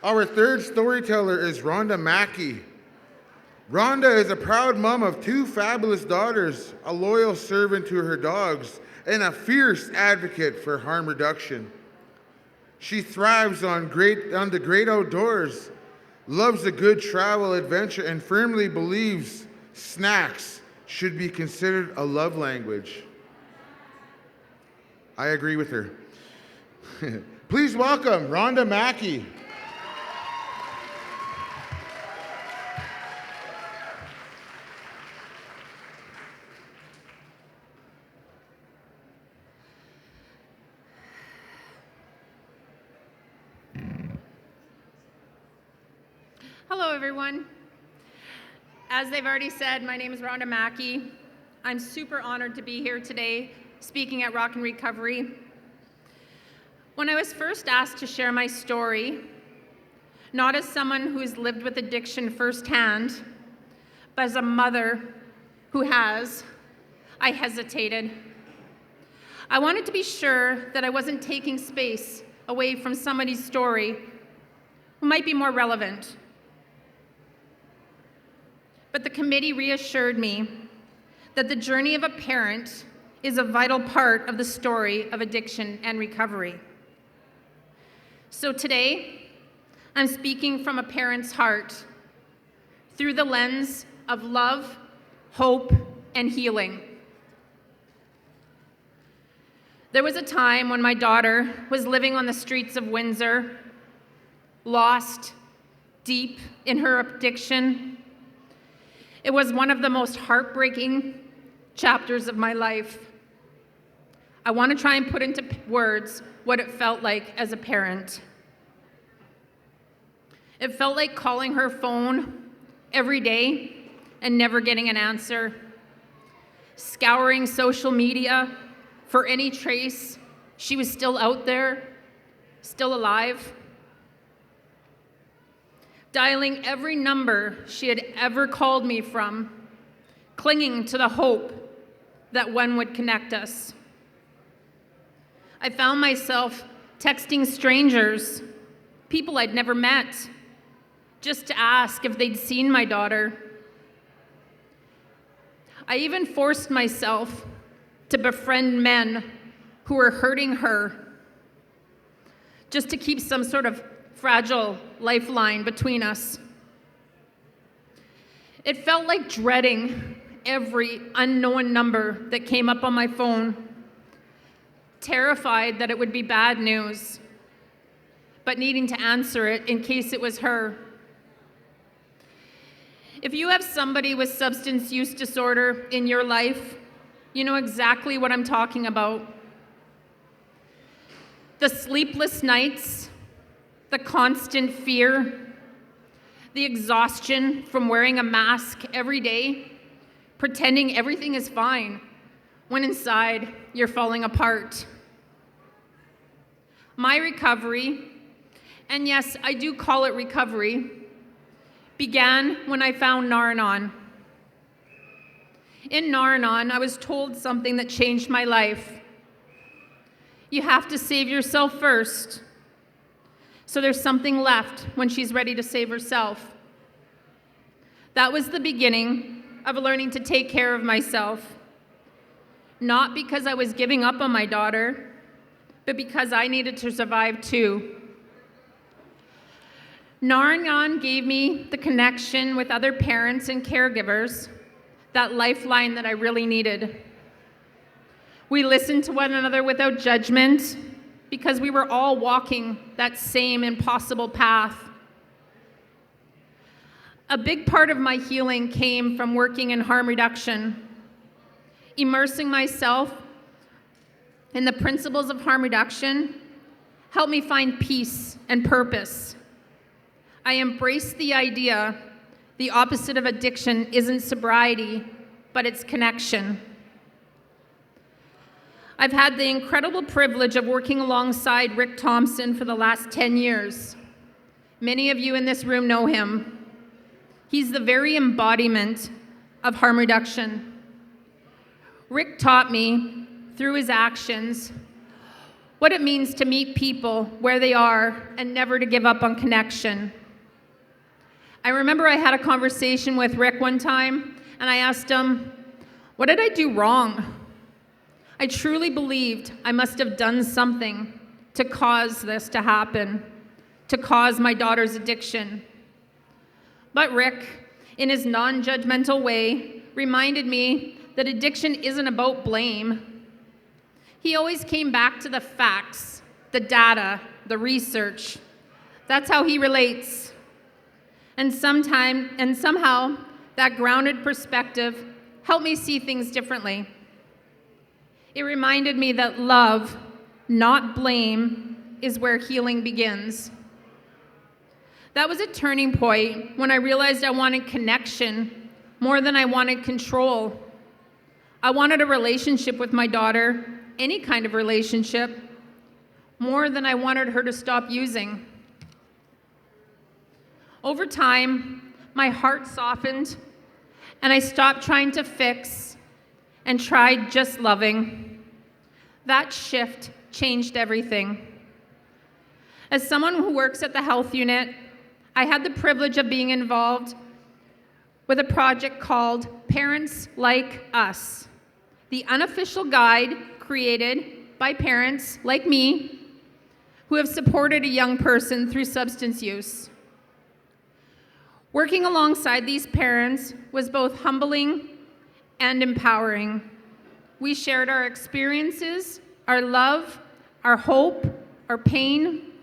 Our third storyteller is Ronda Mackie. Ronda is a proud mom of two fabulous daughters, a loyal servant to her dogs, and a fierce advocate for harm reduction. She thrives on the great outdoors, loves a good travel adventure, and firmly believes snacks should be considered a love language. I agree with her. Please welcome Ronda Mackie. Hello, everyone. As they've already said, my name is Ronda Mackie. I'm super honored to be here today speaking at Rockin Recovery. When I was first asked to share my story, not as someone who's lived with addiction firsthand, but as a mother who has, I hesitated. I wanted to be sure that I wasn't taking space away from somebody's story who might be more relevant. But the committee reassured me that the journey of a parent is a vital part of the story of addiction and recovery. So today, I'm speaking from a parent's heart through the lens of love, hope, and healing. There was a time when my daughter was living on the streets of Windsor, lost, deep in her addiction. It was one of the most heartbreaking chapters of my life. I want to try and put into words what it felt like as a parent. It felt like calling her phone every day and never getting an answer, scouring social media for any trace she was still out there, still alive, dialing every number she had ever called me from, clinging to the hope that one would connect us. I found myself texting strangers, people I'd never met, just to ask if they'd seen my daughter. I even forced myself to befriend men who were hurting her, just to keep some sort of fragile lifeline between us. It felt like dreading every unknown number that came up on my phone, terrified that it would be bad news, but needing to answer it in case it was her. If you have somebody with substance use disorder in your life, you know exactly what I'm talking about. The sleepless nights, the constant fear, the exhaustion from wearing a mask every day, pretending everything is fine, when inside you're falling apart. My recovery, and yes, I do call it recovery, began when I found Nar-Anon. In Nar-Anon, I was told something that changed my life. You have to save yourself first, so there's something left when she's ready to save herself. That was the beginning of learning to take care of myself, not because I was giving up on my daughter, but because I needed to survive too. Nar-Anon gave me the connection with other parents and caregivers, that lifeline that I really needed. We listened to one another without judgment because we were all walking that same impossible path. A big part of my healing came from working in harm reduction. Immersing myself in the principles of harm reduction helped me find peace and purpose. I embraced the idea the opposite of addiction isn't sobriety, but it's connection. I've had the incredible privilege of working alongside Rick Thompson for the last 10 years. Many of you in this room know him. He's the very embodiment of harm reduction. Rick taught me, through his actions, what it means to meet people where they are and never to give up on connection. I remember I had a conversation with Rick one time, and I asked him, what did I do wrong? I truly believed I must have done something to cause this to happen, to cause my daughter's addiction. But Rick, in his non-judgmental way, reminded me that addiction isn't about blame. He always came back to the facts, the data, the research. That's how he relates. And somehow, that grounded perspective helped me see things differently. It reminded me that love, not blame, is where healing begins. That was a turning point when I realized I wanted connection more than I wanted control. I wanted a relationship with my daughter, any kind of relationship, more than I wanted her to stop using. Over time, my heart softened, and I stopped trying to fix and tried just loving. That shift changed everything. As someone who works at the health unit, I had the privilege of being involved with a project called Parents Like Us, the unofficial guide created by parents like me who have supported a young person through substance use. Working alongside these parents was both humbling and empowering. We shared our experiences, our love, our hope, our pain.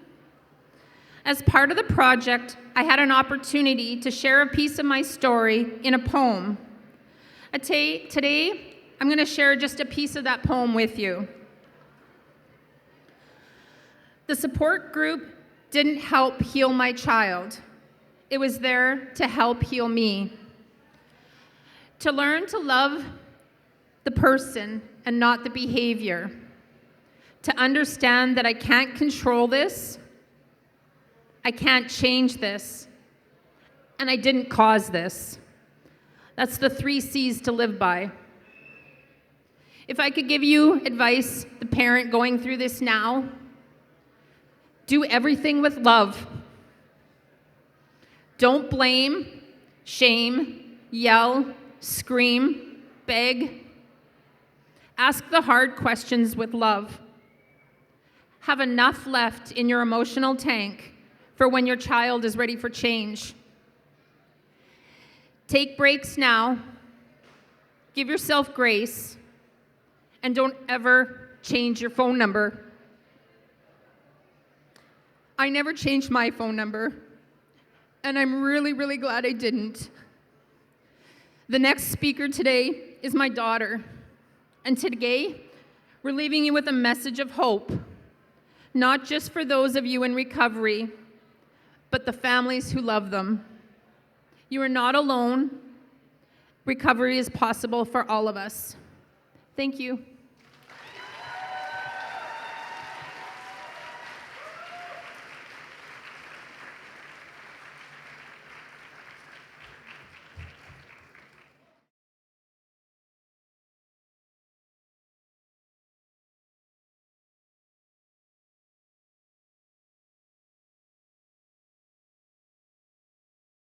As part of the project, I had an opportunity to share a piece of my story in a poem. Today, I'm going to share just a piece of that poem with you. The support group didn't help heal my child. It was there to help heal me. To learn to love the person and not the behavior. To understand that I can't control this, I can't change this, and I didn't cause this. That's the 3 C's to live by. If I could give you advice, the parent going through this now, do everything with love. Don't blame, shame, yell, scream, beg. Ask the hard questions with love. Have enough left in your emotional tank for when your child is ready for change. Take breaks now. Give yourself grace. And don't ever change your phone number. I never changed my phone number, and I'm really, really glad I didn't. The next speaker today is my daughter, and today we're leaving you with a message of hope, not just for those of you in recovery, but the families who love them. You are not alone. Recovery is possible for all of us. Thank you.